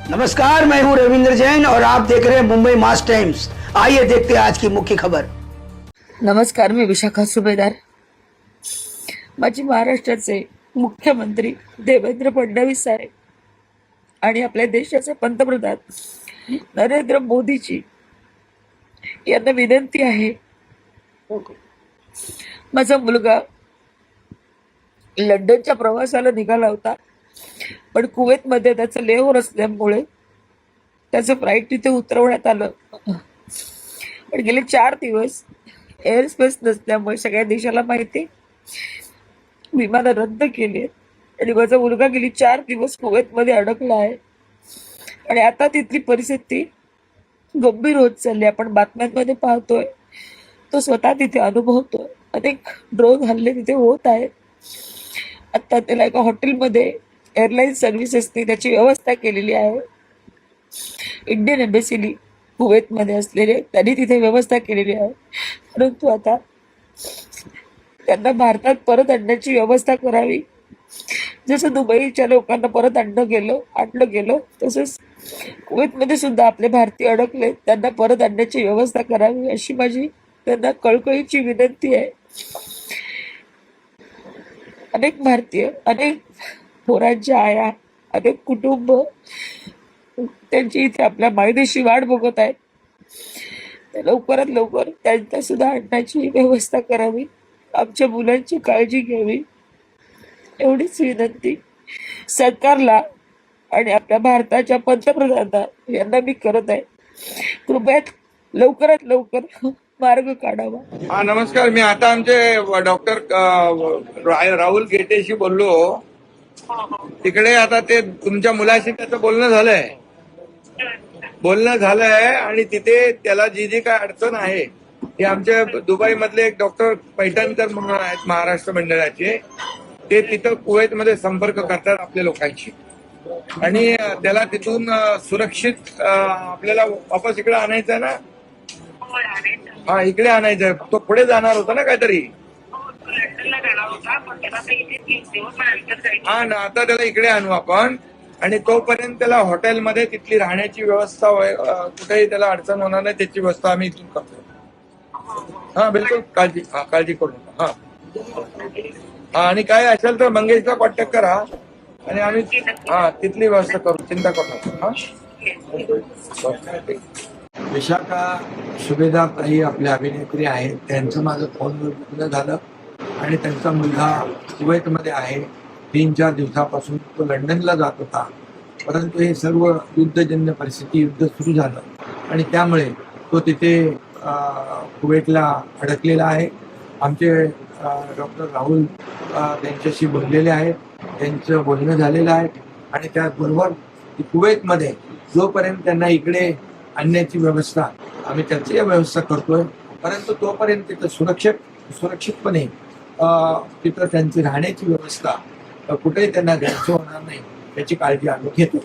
नमस्कार, मैं हूं रविंद्र जैन और आप देख रहे हैं मुंबई मास टाइम्स। आइए देखते हैं आज की मुख्य खबर। नमस्कार, मी विशाखा सुभेदार। माजी महाराष्ट्राचे मुख्यमंत्री देवेंद्र फडणवीस साहेब आणि आपल्या देशाचे पंतप्रधान नरेंद्र मोदीजी यांना विनंती आहे, माझा मुलगा लंडनच्या प्रवासाला निघाला होता, पण कुवेतमध्ये त्याचं लेहोर असल्यामुळे त्याचं फ्लाईट तिथे उतरवण्यात आलं. पण गेले 4 दिवस एअर स्पेस नसल्यामुळे सगळ्या देशाला माहिती विमानं रद्द केली आणि माझा मुलगा गेली 4 दिवस कुवेतमध्ये अडकला आहे. आणि आता तिथली परिस्थिती गंभीर होत चालली. आपण बातम्यांमध्ये पाहतोय, तो स्वतः तिथे अनुभवतोय. अनेक ड्रोन हल्ले तिथे होत आहेत. आता त्याला एका हॉटेलमध्ये एअरलाईन सर्व्हिसेसनी त्याची व्यवस्था केलेली आहे. इंडियन एम्बेसीनी कुवेतमध्ये असलेले त्यांनी तिथे व्यवस्था केलेली आहे. परंतु आता त्यांना भारतात परत आणण्याची व्यवस्था करावी. जसं दुबईच्या लोकांना परत आणलं गेलं तसंच कुवेतमध्ये सुद्धा आपले भारतीय अडकले, त्यांना परत आणण्याची व्यवस्था करावी अशी माझी त्यांना कळकळीची विनंती आहे. अनेक भारतीय, अनेक पोरांच्या आया, अनेक कुटुंब त्यांची इथे आपल्या मायदेशी वाट बघत आहेत. लवकरात लवकर त्यांचा सुद्धा आणण्याची व्यवस्था करावी, आमच्या मुलांची काळजी घ्यावी एवढीच विनंती सरकारला आणि आपल्या भारताच्या पंतप्रधानांना यांना मी करत आहे. कृपया लवकरात लवकर मार्ग काढावा. हा, नमस्कार. मी आता आमचे डॉक्टर राहुल गेटेशी बोललो. तिकडे आता ते तुमच्या मुलाशी त्याचं बोलणं झालंय आणि तिथे त्याला जी काय अडचण आहे ते आमच्या दुबई मधले एक डॉक्टर पैठणकर म्हणून आहेत महाराष्ट्र मंडळाचे, ते तिथं कुवेतमध्ये संपर्क करतात आपल्या लोकांशी आणि त्याला तिथून सुरक्षित आपल्याला वापस इकडे आणायचं आहे ना. हा, इकडे आणायचंय. तो पुढे जाणार होता ना काहीतरी. हा ना, आता त्याला इकडे आणू आपण आणि तोपर्यंत त्याला हॉटेलमध्ये तिथली राहण्याची व्यवस्था कुठेही त्याला अडचण होणार नाही त्याची व्यवस्था आम्ही इथून करतो. हा, बिलकुल काळजी करू नका. हा, आणि काय असेल तर मंगेशला कॉन्टॅक्ट करा आणि आम्ही तिथली व्यवस्था करू, चिंता करू नका. विशाखा सुभेदार ताई आपल्या अभिनेत्री आहेत, त्यांचं माझं फोनवर बोलणं झालं आणि त्यांचा मुलगा कुवेतमध्ये आहे. 3-4 दिवसापासून तो लंडनला जात होता, परंतु हे सर्व युद्धजन्य परिस्थिती, युद्ध सुरू झालं आणि त्यामुळे तो तिथे कुवेतला अडकलेला आहे. आमचे डॉक्टर राहुल त्यांच्याशी बोललेले आहेत, त्यांचं बोलणं झालेलं आहे आणि त्याचबरोबर कुवेतमध्ये जोपर्यंत त्यांना इकडे आणण्याची व्यवस्था आम्ही त्याची व्यवस्था करतोय, परंतु तोपर्यंत तिथं सुरक्षितपणे तिथं त्यांची राहण्याची व्यवस्था कुठेही त्यांना घ्यायचं होणार नाही याची काळजी आम्ही घेतो.